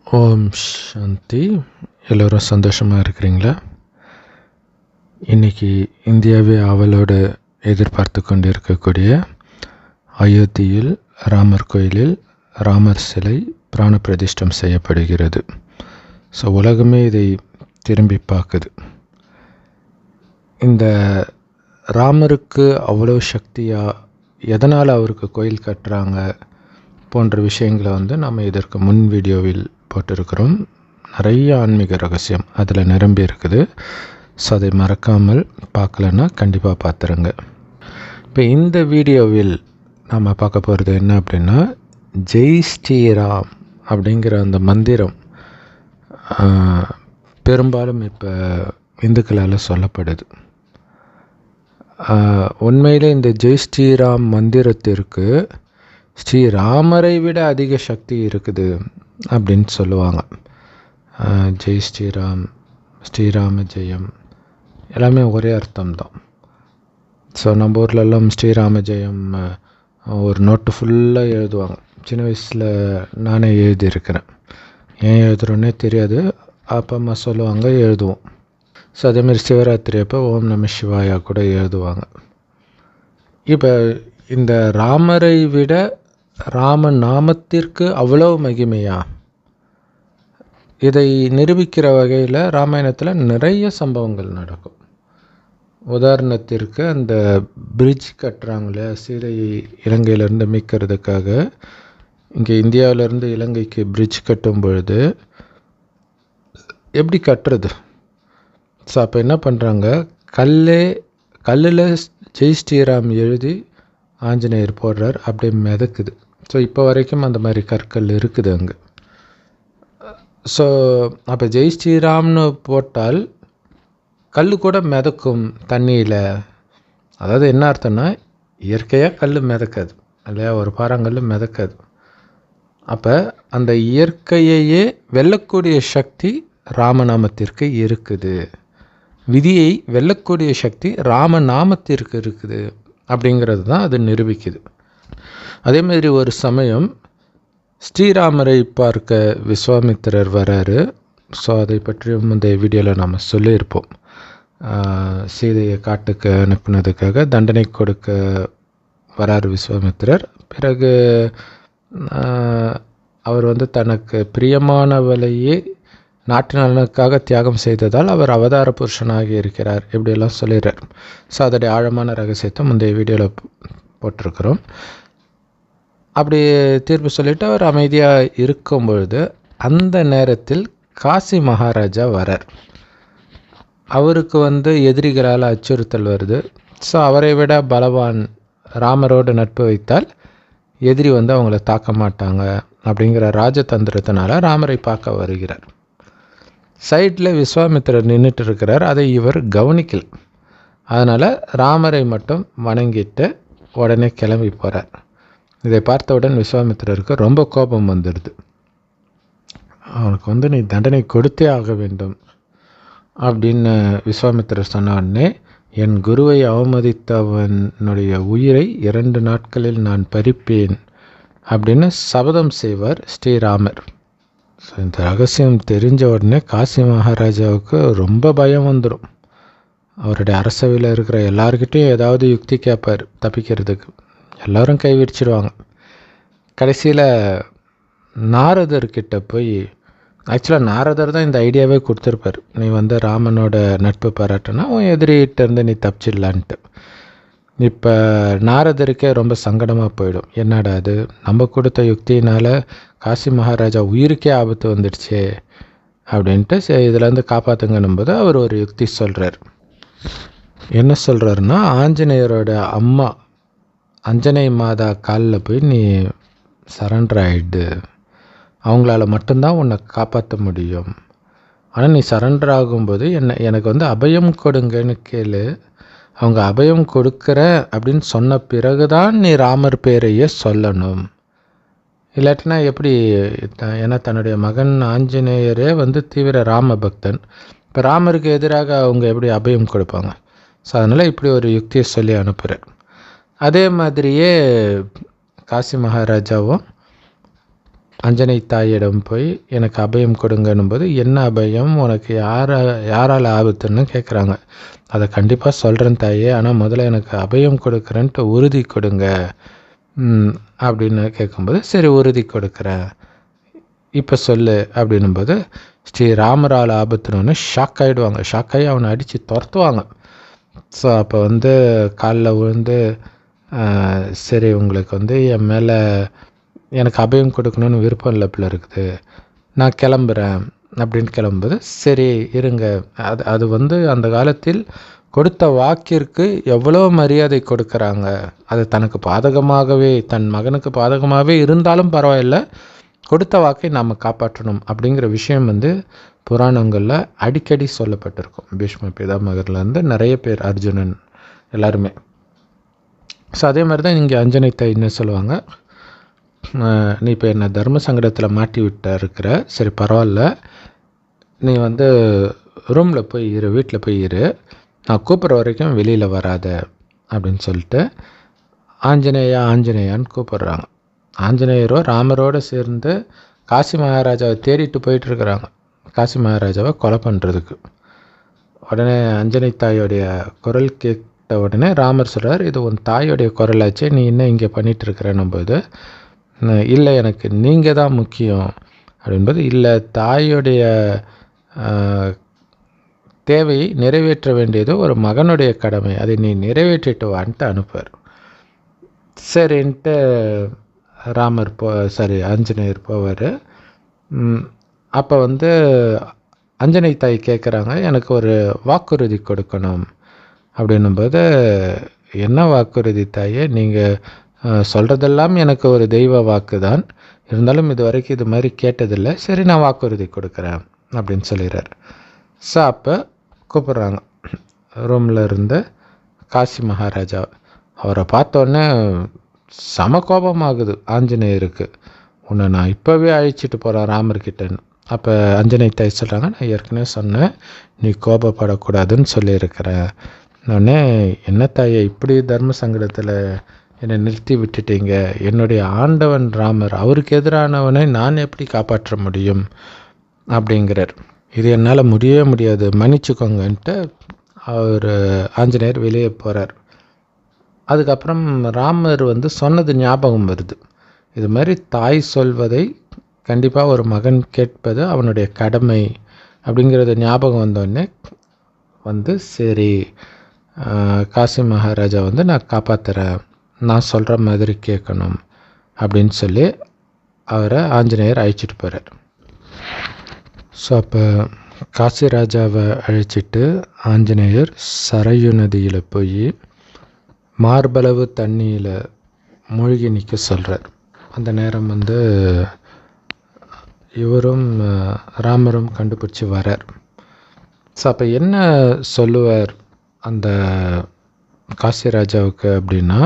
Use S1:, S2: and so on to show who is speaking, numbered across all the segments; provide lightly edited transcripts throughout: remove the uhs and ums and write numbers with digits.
S1: ஓம் சாந்தி. எல்லோரும் சந்தோஷமாக இருக்கிறீங்களா? இன்றைக்கி இந்தியாவே ஆவலோடு எதிர்பார்த்து கொண்டிருக்கக்கூடிய அயோத்தியில் ராமர் கோயிலில் ராமர் சிலை பிராண பிரதிஷ்டம் செய்யப்படுகிறது. ஸோ உலகமே இதை திரும்பி பார்க்குது. இந்த ராமருக்கு அவ்வளோ சக்தியாக எதனால் அவருக்கு கோயில் கட்டுறாங்க போன்ற விஷயங்களை நம்ம இதற்கு முன் வீடியோவில் போட்டிருக்கிறோம். நிறைய ஆன்மீக ரகசியம் அதில் நிரம்பி இருக்குது. ஸோ அதை மறக்காமல் பார்க்கலன்னா கண்டிப்பாக பார்த்துருங்க. இப்போ இந்த வீடியோவில் நாம் பார்க்க போகிறது என்ன அப்படின்னா, ஜெய் ஸ்ரீராம் அப்படிங்கிற அந்த மந்திரம் பெரும்பாலும் இப்போ இந்துக்களால் சொல்லப்படுது. உண்மையிலே இந்த ஜெய் ஸ்ரீராம் மந்திரத்திற்கு ஸ்ரீராமரை விட அதிக சக்தி இருக்குது அப்படின்னு சொல்லுவாங்க. ஜெய் ஸ்ரீராம், ஸ்ரீராம ஜெயம் எல்லாமே ஒரே அர்த்தம்தான். ஸோ நம்ம ஊர்லெல்லாம் ஸ்ரீராம ஜெயம் ஒரு நோட்டு ஃபுல்லாக எழுதுவாங்க. சின்ன வயசில் நானே எழுதியிருக்கிறேன். ஏன் எழுதுகிறோன்னே தெரியாது. அப்பா அம்மா சொல்லுவாங்க, எழுதுவோம். ஸோ அதேமாதிரி சிவராத்திரி அப்போ ஓம் நம சிவாயா கூட எழுதுவாங்க. இப்போ இந்த ராமரை விட ராம நாமத்திற்கு அவ்வளோ மகிமையா? இதை நிரூபிக்கிற வகையில் ராமாயணத்தில் நிறைய சம்பவங்கள் நடக்கும். உதாரணத்திற்கு அந்த பிரிட்ஜ் கட்டுறாங்களே, சீதையை இலங்கையிலேருந்து மீட்கிறதுக்காக இங்கே இந்தியாவிலேருந்து இலங்கைக்கு பிரிட்ஜ் கட்டும் பொழுது எப்படி கட்டுறது? ஸோ அப்போ என்ன பண்ணுறாங்க, கல்லில் ஜெய் ஸ்ரீராம் எழுதி ஆஞ்சநேயர் போடுறார், அப்படியே மிதக்குது. ஸோ இப்போ வரைக்கும் அந்த மாதிரி கற்கள் இருக்குது அங்கே. ஸோ அப்போ ஜெய் ஸ்ரீராம்னு போட்டால் கல் கூட மிதக்கும் தண்ணியில். அதாவது என்ன அர்த்தம்னா, இயற்கையாக கல் மிதக்காது இல்லையா, ஒரு பாறாங்கல் மிதக்காது. அப்போ அந்த இயற்கையையே வெல்லக்கூடிய சக்தி ராமநாமத்திற்கு இருக்குது. விதியை வெல்லக்கூடிய சக்தி ராமநாமத்திற்கு இருக்குது அப்படிங்கிறது தான் அது நிரூபிக்குது. அதே மாதிரி ஒரு சமயம் ஸ்ரீராமரை பார்க்க விஸ்வாமித்திரர் வராரு. ஸோ அதை பற்றி முந்தைய வீடியோவில் நாம் சொல்லியிருப்போம். சீதையை காட்டுக்கு அனுப்பினதுக்காக தண்டனை கொடுக்க வராரு விஸ்வாமித்திரர். பிறகு அவர் தனக்கு பிரியமானவளையே நாட்டு நலனுக்காக தியாகம் செய்ததால் அவர் அவதார புருஷனாக இருக்கிறார், இப்படியெல்லாம் சொல்லிடுறார். ஸோ அதோடைய ஆழமான ரகசியத்தை முந்தைய வீடியோவில் போட்டிருக்கிறோம். அப்படி தீர்ப்பு சொல்லிவிட்டு அவர் அமைதியாக இருக்கும் பொழுது அந்த நேரத்தில் காசி மகாராஜா வரார். அவருக்கு எதிரிகளால் அச்சுறுத்தல் வருது. ஸோ அவரை விட பலவான் ராமரோடு நட்பு வைத்தால் எதிரி அவங்கள தாக்க மாட்டாங்க அப்படிங்கிற ராஜதந்திரத்தினால ராமரை பார்க்க வருகிறார். சைடில் விஸ்வாமித்திரர் நின்றுட்டு இருக்கிறார். அதை இவர் கவனிக்கல். அதனால் ராமரை மட்டும் வணங்கிட்டு உடனே கிளம்பி போகிறார். இதை பார்த்தவுடன் விஸ்வாமித்திரருக்கு ரொம்ப கோபம் வந்துடுது. அவனுக்கு நீ தண்டனை கொடுத்தே ஆக வேண்டும் அப்படின்னு விஸ்வாமித்திரர் சொன்ன உடனே, என் குருவை அவமதித்தவனுடைய உயிரை 2 நாட்களில் நான் பறிப்பேன் அப்படின்னு சபதம் செய்வார் ஸ்ரீராமர். ஸோ இந்த ரகசியம் தெரிஞ்ச உடனே காசி மகாராஜாவுக்கு ரொம்ப பயம் வந்துடும். அவருடைய அரசவையில் இருக்கிற எல்லார்கிட்டையும் ஏதாவது யுக்தி கேட்பார் தப்பிக்கிறதுக்கு. எல்லோரும் கைவிரிச்சிடுவாங்க. கடைசியில் நாரதர்கிட்ட போய், ஆக்சுவலாக நாரதர் தான் இந்த ஐடியாவே கொடுத்துருப்பார். நீ ராமனோட நட்பு பாராட்டினா உன் எதிரிகிட்டேருந்து நீ தப்பிச்சிடலான்ட்டு. இப்போ நாரதருக்கே ரொம்ப சங்கடமாக போயிடும். என்னடா அது, நம்ம கொடுத்த யுக்தினால் காசி மகாராஜா உயிருக்கே ஆபத்து வந்துடுச்சே அப்படின்ட்டு, இதுலேருந்து காப்பாற்றுங்கன்னும் போது அவர் ஒரு யுக்தி சொல்கிறார். என்ன சொல்கிறாருன்னா, ஆஞ்சநேயரோட அம்மா அஞ்சனை மாதா காலில் போய் நீ சரண்டர் ஆகிடு, அவங்களால மட்டும்தான் உன்னை காப்பாற்ற முடியும். ஆனால் நீ சரண்டர் ஆகும்போது எனக்கு அபயம் கொடுங்கன்னு கேளு. அவங்க அபயம் கொடுக்குறேன் அப்படின்னு சொன்ன பிறகு தான் நீ ராமர் பேரையே சொல்லணும். இல்லாட்டினா எப்படி? ஏன்னா தன்னுடைய மகன் ஆஞ்சநேயரே தீவிர ராம பக்தன். இப்போ ராமருக்கு எதிராக அவங்க எப்படி அபயம் கொடுப்பாங்க? ஸோ அதனால் இப்படி ஒரு யுக்தியை சொல்லி அனுப்புகிறார். அதே மாதிரியே காசி மகாராஜாவும் அஞ்சனை தாயிடம் போய் எனக்கு அபயம் கொடுங்கன்னும் போது, என்ன அபயம், உனக்கு யாரால் ஆபத்துன்னு கேட்குறாங்க. அதை கண்டிப்பாக சொல்கிறேன் தாயே, ஆனால் முதல்ல எனக்கு அபயம் கொடுக்குறேன்ட்டு உறுதி கொடுங்க அப்படின்னு கேட்கும்போது, சரி உறுதி கொடுக்குறேன், இப்போ சொல்லு அப்படின்னும்போது, ஸ்ரீராமரால் ஆபத்துன்னு ஷாக் ஆகிடுவாங்க. ஷாக் ஆகி அவனை அடித்து துரத்துவாங்க. ஸோ அப்போ காலில் விழுந்து, சரி உங்களுக்கு என் மேலே எனக்கு அபயம் கொடுக்கணுன்னு விருப்பம் இல்லை போல இருக்குது, நான் கிளம்புறேன் அப்படின்னு கிளம்பும்போது, சரி இருங்க. அது அந்த காலத்தில் கொடுத்த வாக்கிற்கு எவ்வளோ மரியாதை கொடுக்குறாங்க. அது தனக்கு பாதகமாகவே, தன் மகனுக்கு பாதகமாகவே இருந்தாலும் பரவாயில்லை, கொடுத்த வாக்கை நாம் காப்பாற்றணும் அப்படிங்கிற விஷயம் புராணங்களில் அடிக்கடி சொல்லப்பட்டிருக்கும். பீஷ்ம பிதாமகர்லேருந்து நிறைய பேர், அர்ஜுனன் எல்லாருமே. ஸோ அதே மாதிரி தான் இங்கே அஞ்சனை தாய் என்ன சொல்லுவாங்க, நீ இப்போ என்னை தர்ம சங்கடத்தில் மாட்டி இருக்கிற, சரி பரவாயில்ல, நீ ரூமில் போய் இரு, வீட்டில் போய் இரு, நான் கூப்பிட்ற வரைக்கும் வெளியில் வராத அப்படின்னு சொல்லிட்டு ஆஞ்சநேயான்னு கூப்பிட்றாங்க. ஆஞ்சநேயரோ ராமரோடு சேர்ந்து காசி மகாராஜாவை தேடிட்டு போயிட்டுருக்குறாங்க, காசி மகாராஜாவை கொலை பண்ணுறதுக்கு. உடனே அஞ்சனை தாயோடைய குரல் கேட்ட உடனே ராமர் சொல்கிறார், இது உன் தாயோடைய குரலாச்சே, நீ என்ன இங்கே பண்ணிகிட்ருக்கிறேன்னும் போது, இல்லை எனக்கு நீங்கள் தான் முக்கியம் அப்படின்போது, இல்லை தாயோடைய தேவையை நிறைவேற்ற வேண்டியது ஒரு மகனுடைய கடமை, அதை நீ நிறைவேற்றிட்டு வான்ட்டு அனுப்புவார். சரின்ட்டு ராமர் ஆஞ்சநேயர் போவார். அப்போ அஞ்சனை தாய் கேட்குறாங்க, எனக்கு ஒரு வாக்குறுதி கொடுக்கணும் அப்படின்னும்போது, என்ன வாக்குறுதி தாயே, நீங்கள் சொல்கிறதெல்லாம் எனக்கு ஒரு தெய்வ வாக்கு தான், இருந்தாலும் இது வரைக்கும் இது மாதிரி கேட்டதில்லை, சரி நான் வாக்குறுதி கொடுக்குறேன் அப்படின்னு சொல்லிடுறார். ஸோ அப்போ கூப்பிட்றாங்க ரூமில் இருந்த காசி மகாராஜா. அவரை பார்த்தோன்னே சம கோபமாகுது ஆஞ்சநேயருக்கு, உன்னை நான் இப்போவே அழைச்சிட்டு போகிறேன் ராமர்கிட்டன்னு. அப்போ அஞ்சனை தாய் சொல்கிறாங்க, நான் ஏற்கனவே சொன்னேன் நீ கோபப்படக்கூடாதுன்னு சொல்லியிருக்கிறேன். உடனே, என்ன தாயை இப்படி தர்ம சங்கடத்தில் என்னை நிறுத்தி விட்டுட்டீங்க, என்னுடைய ஆண்டவன் ராமர், அவருக்கு எதிரானவனை நான் எப்படி காப்பாற்ற முடியும் அப்படிங்கிறார். இது என்னால் முடியவே முடியாது, மன்னிச்சுக்கோங்கன்ட்டு அவர் ஆஞ்சநேயர் வெளியே போகிறார். அதுக்கப்புறம் ராமர் சொன்னது ஞாபகம் வருது, இது மாதிரி தாய் சொல்வதை கண்டிப்பாக ஒரு மகன் கேட்பது அவனுடைய கடமை அப்படிங்கிறது ஞாபகம் வந்தோடனே சரி காசி மகாராஜா நான் காப்பாற்றுறேன், நான் சொல்கிற மாதிரி கேட்கணும் அப்படின்னு சொல்லி அவரை ஆஞ்சநேயர் அழைச்சிட்டு போகிறார். ஸோ அப்போ காசி ராஜாவை அழைச்சிட்டு ஆஞ்சநேயர் சரையு நதியில் போய் மார்பளவு தண்ணியில் மூழ்கி நிற்க சொல்கிறார். அந்த நேரம் இவரும் ராமரும் கண்டுபிடிச்சி வரார். ஸோ அப்போ என்ன சொல்லுவார் அந்த காசி ராஜாவுக்கு அப்படின்னா,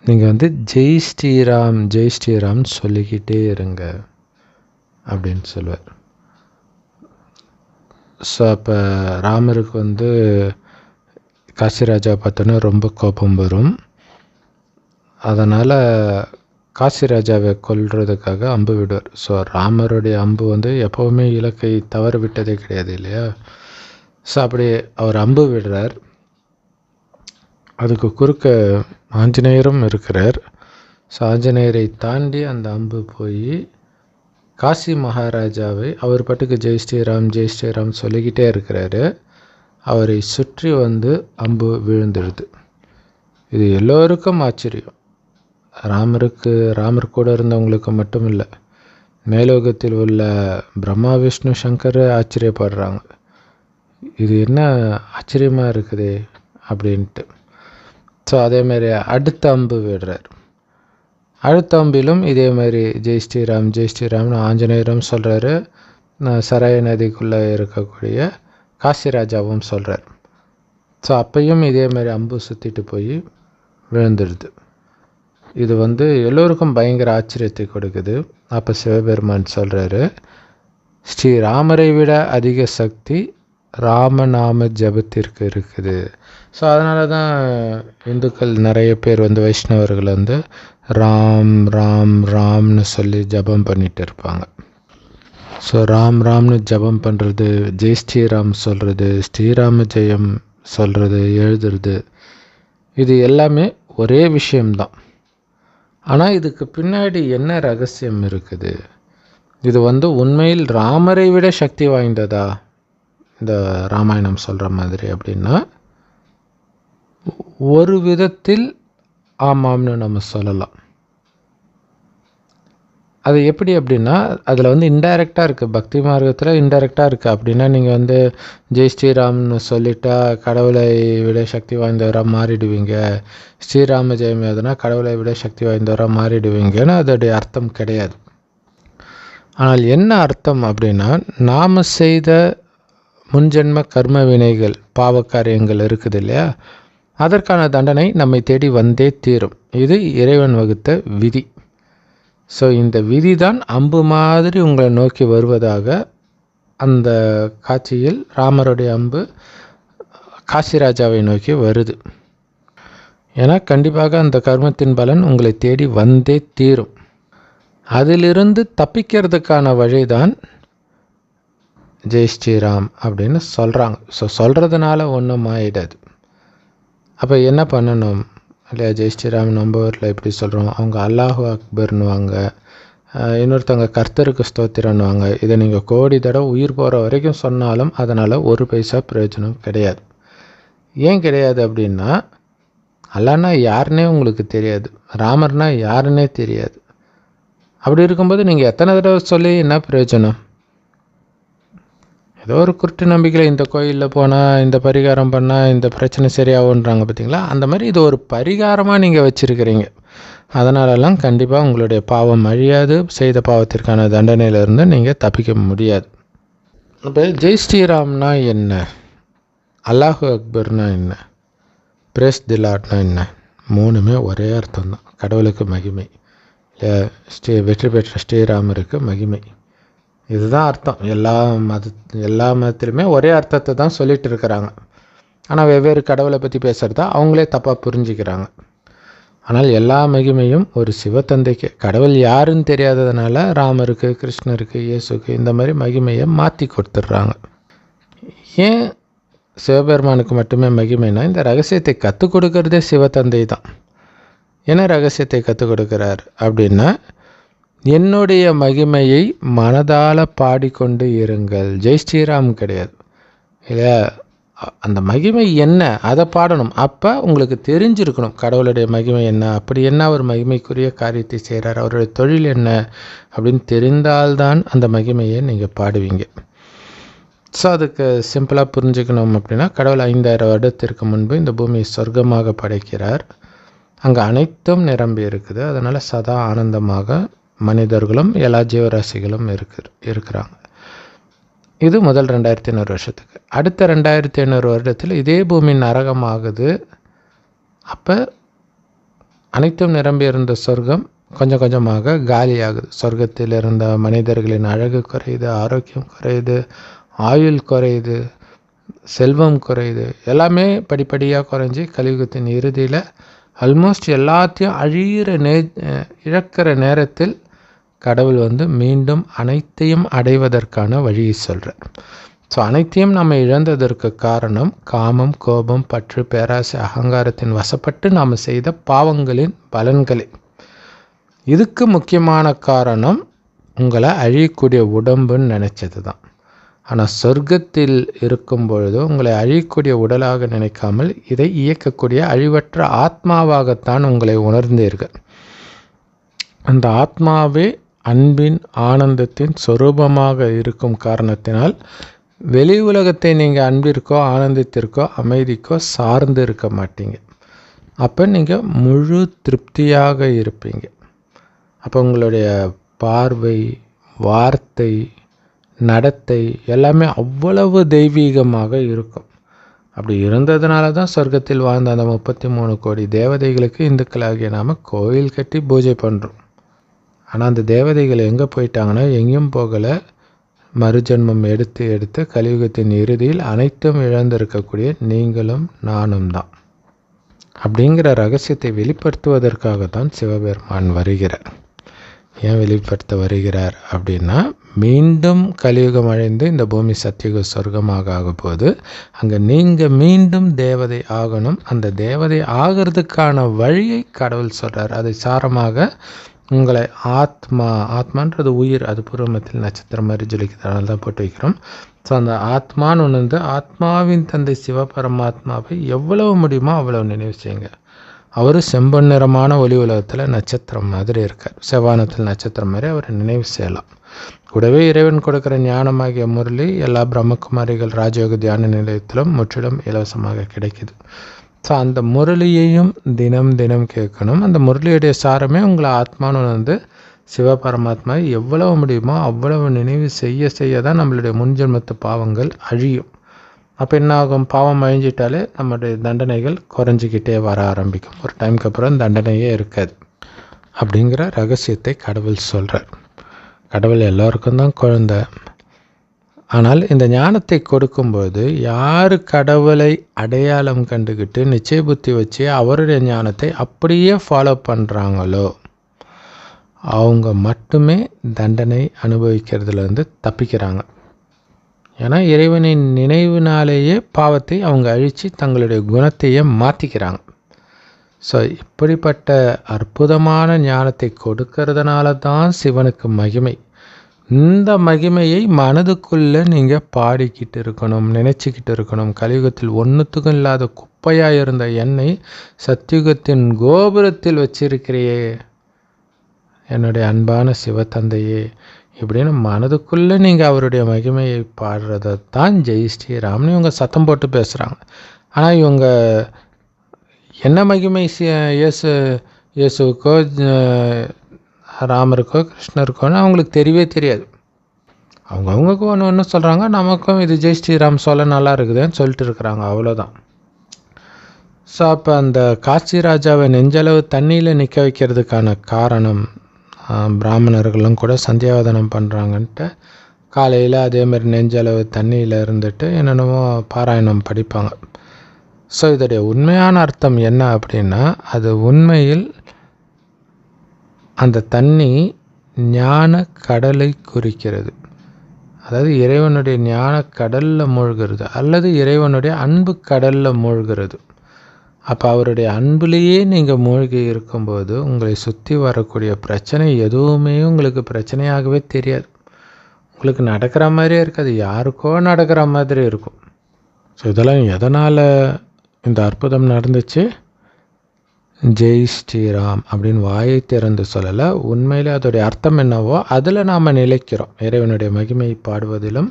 S1: நீங்கள் ஜெய் ஸ்ரீராம் ஜெய் ஸ்ரீராம் சொல்லிக்கிட்டே இருங்க அப்படின்னு சொல்லுவார். ஸோ அப்போ ராமருக்கு காசி ராஜாவை பார்த்தோன்னா ரொம்ப கோபம் வரும். அதனால் காசி ராஜாவை கொல்றதுக்காக அம்பு விடுவார். ஸோ ராமருடைய அம்பு எப்போவுமே இலக்கை தவறு விட்டதே கிடையாது இல்லையா. ஸோ அப்படி அவர் அம்பு விடுறார். அதுக்கு குறுக்க ஆஞ்சநேயரும் இருக்கிறார். ஸோ ஆஞ்சநேயரை தாண்டி அந்த அம்பு போய் காசி மகாராஜாவை, அவர் பாட்டுக்கு ஜெய் ஸ்ரீராம் சொல்லிக்கிட்டே இருக்கிறாரு, அவரை சுற்றி அம்பு விழுந்துடுது. இது எல்லோருக்கும் ஆச்சரியம். ராமர் கூட இருந்தவங்களுக்கு மட்டும் இல்லை, மேலோகத்தில் உள்ள பிரம்மா விஷ்ணு சங்கர் ஆச்சரியப்படுறாங்க, இது என்ன ஆச்சரியமாக இருக்குது அப்படின்ட்டு. ஸோ அதேமாதிரி அடுத்த அம்பு விடுறார். அடுத்த அம்பிலும் இதே மாதிரி ஜெய் ஸ்ரீராம்னு ஆஞ்சநேயரும் சொல்கிறாரு, சராய நதிக்குள்ளே இருக்கக்கூடிய காசி ராஜாவும் சொல்கிறார். ஸோ அப்பையும் இதே மாதிரி அம்பு சுற்றிட்டு போய் விழுந்துடுது. இது எல்லோருக்கும் பயங்கர ஆச்சரியத்தை கொடுக்குது. அப்போ சிவபெருமான் சொல்கிறாரு, ஸ்ரீராமரை விட அதிக சக்தி ராமநாம ஜபத்திற்கு இருக்குது. ஸோ அதனால தான் இந்துக்கள் நிறைய பேர் வைஷ்ணவர்கள் ராம் ராம் ராம்னு சொல்லி ஜபம் பண்ணிட்டு இருப்பாங்க. ஸோ ராம் ராம்னு ஜபம் பண்ணுறது, ஜெய் ஸ்ரீராம் சொல்கிறது, ஸ்ரீராம ஜெயம் சொல்கிறது, எழுதுறது, இது எல்லாமே ஒரே விஷயம்தான். ஆனால் இதுக்கு பின்னாடி என்ன ரகசியம் இருக்குது? இது உண்மையில் ராமரை விட சக்தி வாய்ந்ததா இந்த ராமாயணம் சொல்கிற மாதிரி அப்படின்னா ஒரு விதத்தில் ஆமாம்னு நம்ம சொல்லலாம். அது எப்படி அப்படின்னா அதில் இன்டைரக்டாக இருக்குது, பக்தி மார்க்கத்தில் இன்டைரக்டாக இருக்குது. அப்படின்னா நீங்கள் ஜெய் ஸ்ரீராம்னு சொல்லிட்டா கடவுளை விட சக்தி வாய்ந்தவராக மாறிடுவீங்க, ஸ்ரீராம ஜெயம் எதுனா கடவுளை விட சக்தி வாய்ந்தவராக மாறிடுவீங்கன்னு அதோடைய அர்த்தம் கிடையாது. ஆனால் என்ன அர்த்தம் அப்படின்னா நாம் செய்த முன்ஜென்ம கர்ம வினைகள், பாவ காரியங்கள் இருக்குது இல்லையா, அதற்கான தண்டனை நம்மை தேடி வந்தே தீரும். இது இறைவன் வகுத்த விதி. ஸோ இந்த விதி தான் அம்பு மாதிரி உங்களை நோக்கி வருவதாக அந்த காட்சியில் ராமருடைய அம்பு காசிராஜாவை நோக்கி வருது. ஏன்னா கண்டிப்பாக அந்த கர்மத்தின் பலன் உங்களை தேடி வந்தே தீரும். அதிலிருந்து தப்பிக்கிறதுக்கான வழிதான் ஜெய் ஸ்ரீராம் அப்படின்னு சொல்கிறாங்க. ஸோ சொல்கிறதுனால ஒன்றும் ஆகிடாது. அப்போ என்ன பண்ணணும் இல்லையா? ஜெய் ஸ்ரீராம் நம்ம ஊரில் எப்படி சொல்கிறோம், அவங்க அல்லாஹு அக்பர்னுவாங்க, இன்னொருத்தவங்க கர்த்தருக்கு ஸ்தோத்திரன்னுவாங்க. இதை நீங்கள் கோடி தடவை உயிர் போகிற வரைக்கும் சொன்னாலும் அதனால் ஒரு பைசா பிரயோஜனம் கிடையாது. ஏன் கிடையாது அப்படின்னா அல்லாஹ்னா யாருன்னே உங்களுக்கு தெரியாது, ராமர்னா யாருன்னே தெரியாது. அப்படி இருக்கும்போது நீங்கள் எத்தனை தடவை சொல்லி என்ன பிரயோஜனம்? ஏதோ ஒரு குருட்டு நம்பிக்கையில் இந்த கோயிலில் போனால் இந்த பரிகாரம் பண்ணால் இந்த பிரச்சனை சரியாகுன்றாங்க பார்த்தீங்களா, அந்த மாதிரி இது ஒரு பரிகாரமாக நீங்கள் வச்சுருக்கிறீங்க. அதனாலலாம் கண்டிப்பாக உங்களுடைய பாவம் அழியாது, செய்த பாவத்திற்கான தண்டனையிலிருந்து நீங்கள் தப்பிக்க முடியாது. இப்போ ஜெய் ஸ்ரீராம்னா என்ன, அல்லாஹு அக்பர்னா என்ன, பிரேஸ் தி லார்ட்னா என்ன? மூணுமே ஒரே அர்த்தம் தான், கடவுளுக்கு மகிமை. வெற்றி பெற்ற ஸ்ரீராமருக்கு மகிமை, இதுதான் அர்த்தம். எல்லா மதத்திலுமே ஒரே அர்த்தத்தை தான் சொல்லிட்டு இருக்கிறாங்க. ஆனால் வெவ்வேறு கடவுளை பற்றி பேசுகிறதா அவங்களே தப்பாக புரிஞ்சுக்கிறாங்க. ஆனால் எல்லா மகிமையும் ஒரு சிவத்தந்தைக்கு. கடவுள் யாருன்னு தெரியாததுனால ராமருக்கு, கிருஷ்ணருக்கு, இயேசுக்கு இந்த மாதிரி மகிமையை மாற்றி கொடுத்துட்றாங்க. ஏன் சிவபெருமானுக்கு மட்டுமே மகிமைனா இந்த ரகசியத்தை கற்றுக் கொடுக்கறதே சிவத்தந்தை தான். என்ன ரகசியத்தை கற்றுக் கொடுக்குறார் அப்படின்னா, என்னுடைய மகிமையை மனதால் பாடிக்கொண்டு இருங்கள். ஜெய் ஸ்ரீராம் கிடையாது இல்லையா? அந்த மகிமை என்ன அதை பாடணும். அப்போ உங்களுக்கு தெரிஞ்சிருக்கணும் கடவுளுடைய மகிமை என்ன, அப்படி என்ன அவர் மகிமைக்குரிய காரியத்தை செய்கிறார், அவருடைய தொழில் என்ன அப்படின்னு தெரிந்தால்தான் அந்த மகிமையை நீங்கள் பாடுவீங்க. ஸோ அதுக்கு சிம்பிளாக புரிஞ்சுக்கணும் அப்படின்னா, கடவுள் 5000 வருடத்திற்கு முன்பு இந்த பூமியை சொர்க்கமாக படைக்கிறார். அங்கே அனைத்தும் நிரம்பி இருக்குது. அதனால் சதா ஆனந்தமாக மனிதர்களும் எல்லா ஜீவராசிகளும் இருக்கிறாங்க. இது முதல் 2500 வருஷத்துக்கு. அடுத்த 2500 வருடத்தில் இதே பூமி நரகமாகுது. அப்போ அனைத்தும் நிரம்பி இருந்த சொர்க்கம் கொஞ்சம் கொஞ்சமாக காலியாகுது. சொர்க்கத்தில் இருந்த மனிதர்களின் அழகு குறையுது, ஆரோக்கியம் குறையுது, ஆயுள் குறையுது, செல்வம் குறையுது, எல்லாமே படிப்படியாக குறைஞ்சி கலியுகத்தின் இறுதியில் ஆல்மோஸ்ட் எல்லாத்தையும் இழக்கிற நேரத்தில் கடவுள் மீண்டும் அனைத்தையும் அடைவதற்கான வழியை சொல்கிறார். ஸோ அனைத்தையும் நம்ம இழந்ததற்கு காரணம் காமம், கோபம், பற்று, பேராசை, அகங்காரத்தின் வசப்பட்டு நாம் செய்த பாவங்களின் பலன்களே. இதுக்கு முக்கியமான காரணம் உங்களை அழியக்கூடிய உடம்புன்னு நினச்சது தான். ஆனால் சொர்க்கத்தில் இருக்கும் பொழுது உங்களை அழியக்கூடிய உடலாக நினைக்காமல் இதை இயக்கக்கூடிய அழிவற்ற ஆத்மாவாகத்தான் உங்களை உணர்ந்தீர்கள். அந்த ஆத்மாவே அன்பின் ஆனந்தத்தின் சொரூபமாக இருக்கும் காரணத்தினால் வெளி உலகத்தை நீங்கள் அன்பிற்கோ ஆனந்தத்திற்கோ அமைதிக்கோ சார்ந்து இருக்க மாட்டீங்க. அப்போ நீங்கள் முழு திருப்தியாக இருப்பீங்க. அப்போ உங்களுடைய பார்வை, வார்த்தை, நடத்தை எல்லாமே அவ்வளவு தெய்வீகமாக இருக்கும். அப்படி இருந்ததுனால தான் சொர்க்கத்தில் வாழ்ந்த அந்த 33 கோடி தேவதைகளுக்கு இந்துக்களாகிய நாம் கோயில் கட்டி பூஜை பண்ணுறோம். ஆனால் அந்த தேவதைகள் எங்கே போயிட்டாங்கன்னா எங்கேயும் போகலை. மறுஜன்மம் எடுத்து எடுத்து கலியுகத்தின் இறுதியில் அனைத்தும் இழந்திருக்கக்கூடிய நீங்களும் நானும் தான். அப்படிங்கிற ரகசியத்தை வெளிப்படுத்துவதற்காக தான் சிவபெருமான் வருகிறார். ஏன் வெளிப்படுத்த வருகிறார் அப்படின்னா, மீண்டும் கலியுகம் அழிந்து இந்த பூமி சத்தியுக சொர்க்கமாக ஆகும்போது அங்கே நீங்கள் மீண்டும் தேவதை ஆகணும். அந்த தேவதை ஆகிறதுக்கான வழியை கடவுள் சொல்கிறார். அதை சாரமாக உங்களை ஆத்மான்றது உயிர், அது பூர்வமத்தில் நட்சத்திரம் மாதிரி ஜொலிக்கிறதுனால தான் போட்டு வைக்கிறோம். ஸோ அந்த ஆத்மான்னு ஒன்று ஆத்மாவின் தந்தை சிவபரமாத்மாவை எவ்வளவு முடியுமோ அவ்வளவு நினைவு செய்யுங்க. அவர் செம்பொன் நிறமான ஒளி உலகத்தில் நட்சத்திரம் மாதிரி இருக்கார். செவ்வானத்தில் நட்சத்திரம் மாதிரி அவரை நினைவு செய்யலாம். கூடவே இறைவன் கொடுக்குற ஞானமாகிய முரளி எல்லா பிரம்மகுமாரிகள் ராஜயோக தியான நிலையத்திலும் முற்றிலும் இலவசமாக கிடைக்குது. ஸோ அந்த முரளியையும் தினம் தினம் கேட்கணும். அந்த முரளியுடைய சாரமே உங்களை ஆத்மான்னு சிவபரமாத்மா எவ்வளவு முடியுமோ அவ்வளவு நினைவு செய்ய செய்ய தான் நம்மளுடைய முன்ஜென்மத்து பாவங்கள் அழியும். அப்போ என்ன ஆகும்? பாவம் அழிஞ்சிட்டாலே நம்மளுடைய தண்டனைகள் குறைஞ்சிக்கிட்டே வர ஆரம்பிக்கும். ஒரு டைமுக்கு அப்புறம் தண்டனையே இருக்காது. அப்படிங்கிற ரகசியத்தை கடவுள் சொல்கிறார். கடவுள் எல்லோருக்கும் தான் குழந்தை. ஆனால் இந்த ஞானத்தை கொடுக்கும்போது யார் கடவுளை அடையாளம் கண்டுக்கிட்டு நிச்சய புத்தி வச்சு அவருடைய ஞானத்தை அப்படியே ஃபாலோ பண்ணுறாங்களோ அவங்க மட்டுமே தண்டனை அனுபவிக்கிறதுலேருந்து தப்பிக்கிறாங்க. ஏன்னா இறைவனின் நினைவினாலேயே பாவத்தை அவங்க அழித்து தங்களுடைய குணத்தையே மாற்றிக்கிறாங்க. ஸோ இப்படிப்பட்ட அற்புதமான ஞானத்தை கொடுக்கறதுனால தான் சிவனுக்கு மகிமை. இந்த மகிமையை மனதுக்குள்ளே நீங்கள் பாடிக்கிட்டு இருக்கணும், நினச்சிக்கிட்டு இருக்கணும். கலியுகத்தில் ஒன்றுத்துக்கும் இல்லாத குப்பையாக இருந்த என்னை சத்தியுகத்தின் கோபுரத்தில் வச்சிருக்கிறையே என்னுடைய அன்பான சிவத்தந்தையே இப்படின்னு மனதுக்குள்ளே நீங்கள் அவருடைய மகிமையை பாடுறதை தான் ஜெய் ஸ்ரீராம்னு இவங்க சத்தம் போட்டு பேசுகிறாங்க. ஆனால் இவங்க என்ன மகிமை இயேசுக்கோ ராமருக்கோ கிருஷ்ணருக்கோன்னு அவங்களுக்கு தெரியவே தெரியாது. அவங்கவுங்களுக்கு ஒன்று சொல்கிறாங்க, நமக்கும் இது ஜெய் ஸ்ரீராம் சொல்ல நல்லா இருக்குதுன்னு சொல்லிட்டு இருக்கிறாங்க, அவ்வளோதான். ஸோ அப்போ அந்த காசி ராஜாவை நெஞ்சளவு தண்ணியில் நிற்க வைக்கிறதுக்கான காரணம், பிராமணர்களும் கூட சந்தியாவதனம் பண்ணுறாங்கன்ட்டு காலையில் அதேமாதிரி நெஞ்சளவு தண்ணியில் இருந்துட்டு என்னென்னமோ பாராயணம் படிப்பாங்க. ஸோ இதோடைய உண்மையான அர்த்தம் என்ன அப்படின்னா, அது உண்மையில் அந்த தண்ணி ஞான கடலை குறிக்கிறது. அதாவது இறைவனுடைய ஞான கடலில் மூழ்கிறது அல்லது இறைவனுடைய அன்பு கடலில் மூழ்கிறது. அப்போ அவருடைய அன்புலேயே நீங்கள் மூழ்கி இருக்கும்போது உங்களை சுற்றி வரக்கூடிய பிரச்சனை எதுவுமே உங்களுக்கு பிரச்சனையாகவே தெரியாது. உங்களுக்கு நடக்கிற மாதிரியே இருக்காது, யாருக்கோ நடக்கிற மாதிரி இருக்கும். ஸோ இதெல்லாம் எதனால் இந்த அற்புதம் நடந்துச்சு? ஜெய் ஸ்ரீராம் அப்படின்னு வாயை திறந்து சொல்லலை. உண்மையிலே அதோடைய அர்த்தம் என்னவோ அதில் நாம் நிலைக்கிறோம். இறைவனுடைய மகிமையை பாடுவதிலும்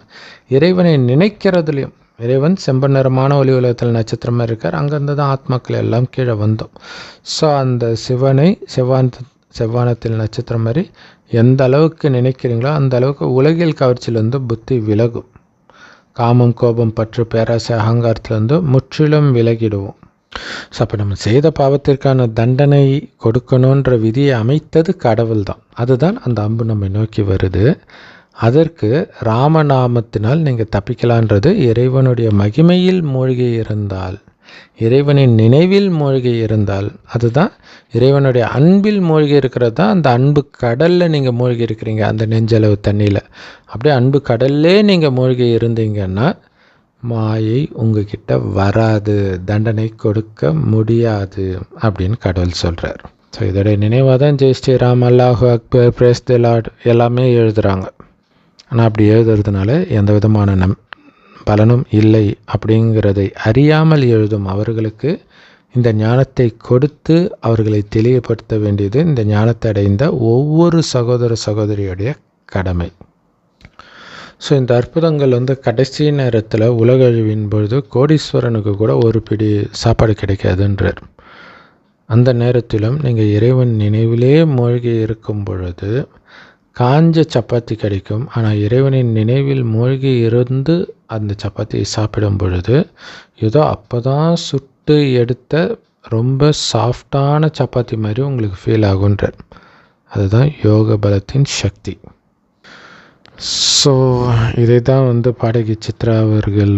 S1: இறைவனை நினைக்கிறதுலையும். இறைவன் செம்பன் நிறமான ஒளி உலகத்தில் நட்சத்திரமாக இருக்கார். அங்கேருந்து தான் ஆத்மாக்கள் எல்லாம் கீழே வந்தோம். ஸோ அந்த சிவனை செவ்வானத்தில் நட்சத்திரம் மாதிரி எந்த அளவுக்கு நினைக்கிறீங்களோ அந்த அளவுக்கு உலகில் கவர்ச்சியிலேருந்து புத்தி விலகும். காமம், கோபம், பற்று, பேராசை, அகங்காரத்திலேருந்து முற்றிலும் விலகிடுவோம். ஸோ அப்போ நம்ம செய்த பாவத்திற்கான தண்டனை கொடுக்கணுன்ற விதியை அமைத்தது கடவுள் தான். அதுதான் அந்த அம்பு நம்மை நோக்கி வருது. அதற்கு ராமநாமத்தினால் நீங்கள் தப்பிக்கலான்றது இறைவனுடைய மகிமையில் மூழ்கி இருந்தால், இறைவனின் நினைவில் மூழ்கி இருந்தால், அதுதான் இறைவனுடைய அன்பில் மூழ்கி இருக்கிறது தான். அந்த அன்பு கடலில் நீங்கள் மூழ்கி இருக்கிறீங்க, அந்த நெஞ்சளவு தண்ணியில். அப்படியே அன்பு கடல்லே நீங்கள் மூழ்கி இருந்தீங்கன்னா மாயை உங்ககிட்ட வராது, தண்டனை கொடுக்க முடியாது அப்படின்னு கடவுள் சொல்கிறார். ஸோ இதோடைய நினைவாக தான் ஜெய் ஸ்ரீராம், அல்லாஹு அக்பர், பிரேஸ் தி லார்ட் எல்லாமே எழுதுகிறாங்க. ஆனால் அப்படி எழுதுறதுனால எந்த விதமான பலனும் இல்லை அப்படிங்கிறதை அறியாமல் எழுதும் அவர்களுக்கு இந்த ஞானத்தை கொடுத்து அவர்களை தெளிவுபடுத்த வேண்டியது இந்த ஞானத்தை அடைந்த ஒவ்வொரு சகோதர சகோதரியுடைய கடமை. ஸோ இந்த அற்புதங்கள் கடைசி நேரத்தில் உலக அழிவின் பொழுது கோடீஸ்வரனுக்கு கூட ஒரு பிடி சாப்பாடு கிடைக்காதுன்றார். அந்த நேரத்திலும் நீங்கள் இறைவன் நினைவிலே மூழ்கி இருக்கும் பொழுது காஞ்ச சப்பாத்தி கிடைக்கும். ஆனால் இறைவனின் நினைவில் மூழ்கி இருந்து அந்த சப்பாத்தியை சாப்பிடும் பொழுது ஏதோ அப்போ தான் சுட்டு எடுத்த ரொம்ப சாஃப்டான சப்பாத்தி மாதிரி உங்களுக்கு ஃபீல் ஆகுன்றார். அதுதான் யோக பலத்தின் சக்தி. ஸோ இதை தான் பாடகி சித்ரா அவர்கள்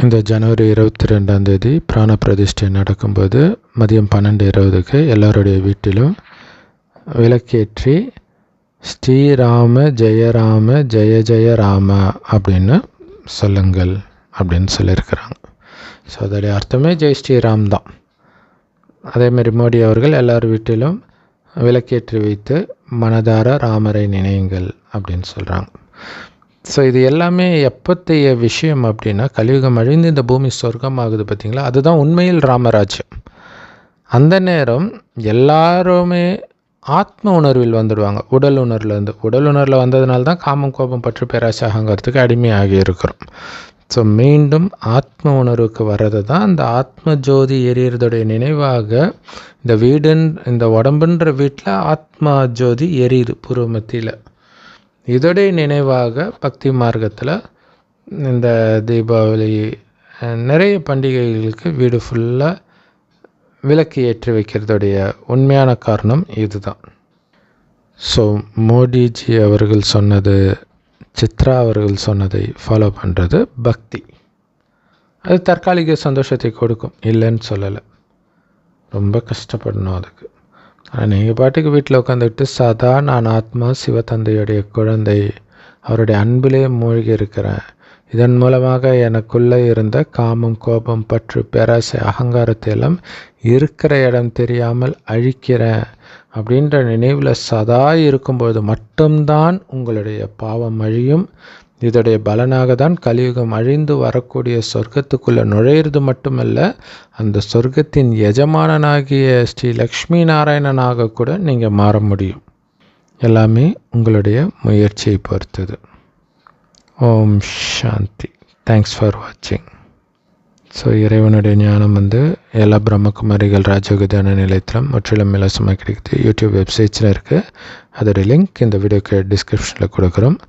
S1: இந்த ஜனவரி 22 பிராண பிரதிஷ்டை நடக்கும்போது மதியம் 12:20 எல்லாருடைய வீட்டிலும் விளக்கேற்றி ஸ்ரீராம ஜெயராம ஜெய ஜெய ராம அப்படின்னு சொல்லுங்கள் அப்படின்னு சொல்லியிருக்கிறாங்க. ஸோ அதோடைய அர்த்தமே ஜெய் ஸ்ரீராம் தான். அதேமாதிரி மோடி அவர்கள் எல்லார் வீட்டிலும் விளக்கேற்றி வைத்து மனதார ராமரை நினையுங்கள் அப்படின்னு சொல்கிறாங்க. ஸோ இது எல்லாமே எப்போத்தைய விஷயம் அப்படின்னா, கலியுகம் அழிந்து இந்த பூமி சொர்க்கம் ஆகுது பார்த்திங்களா, அதுதான் உண்மையில் ராமராஜ்யம். அந்த நேரம் எல்லாருமே ஆத்ம உணர்வில் வந்துடுவாங்க. உடல் உணர்வில் வந்ததுனால தான் காமம் கோபம் பற்று பேராசை அகங்காரத்துக்கு அடிமையாகி இருக்கிறோம். ஸோ மீண்டும் ஆத்ம உணர்வுக்கு வர்றது தான் அந்த ஆத்ம ஜோதி எரியறதுடைய நினைவாக இந்த உடம்புன்ற வீட்டில் ஆத்மா ஜோதி எரியுது பூர்வ மத்தியில். இதோடைய நினைவாக பக்தி மார்க்கத்தில் இந்த தீபாவளி நிறைய பண்டிகைகளுக்கு வீடு ஃபுல்லாக விளக்கு ஏற்றி வைக்கிறதுடைய உண்மையான காரணம் இதுதான். ஸோ மோடிஜி அவர்கள் சொன்னது, சித்ரா அவர்கள் சொன்னதை ஃபாலோ பண்ணுறது பக்தி. அது தற்காலிக சந்தோஷத்தை கொடுக்கும், இல்லைன்னு சொல்லலை. ரொம்ப கஷ்டப்படணும் அதுக்கு. ஆனால் நீங்கள் பாட்டுக்கு வீட்டில் உட்காந்துக்கிட்டு சதா நான் ஆத்மா சிவத்தந்தையுடைய குழந்தை, அவருடைய அன்பிலே மூழ்கி இருக்கிறேன், இதன் மூலமாக எனக்குள்ளே இருந்த காமம் கோபம் பற்று பேராசை அகங்காரத்தை எல்லாம் இருக்கிற இடம் தெரியாமல் அழிக்கிறேன் அப்படின்ற நினைவில் சதா இருக்கும்போது மட்டும்தான் உங்களுடைய பாவம் அழியும். இதோடைய பலனாக தான் கலியுகம் அழிந்து வரக்கூடிய சொர்க்கத்துக்குள்ளே நுழையிறது மட்டுமல்ல, அந்த சொர்க்கத்தின் எஜமானனாகிய ஸ்ரீ லக்ஷ்மி நாராயணனாக கூட நீங்கள் மாற முடியும். எல்லாமே உங்களுடைய முயற்சியை பொறுத்தது. ஓம் சாந்தி. தேங்க்ஸ் ஃபார் வாட்சிங். ஸோ இறைவனுடைய ஞானம் எல்லா பிரம்மகுமாரிகள் ராஜயோக தியான நிலையத்திலும் முற்றிலும் இலவசமாக கிடைக்குது. யூடியூப் வெப்சைட்ஸில் இருக்குது. அதோடைய லிங்க் இந்த வீடியோக்கு டிஸ்கிரிப்ஷனில் கொடுக்குறோம்.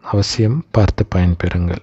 S1: அவசியம் பார்த்து பயன்பெறுங்கள்.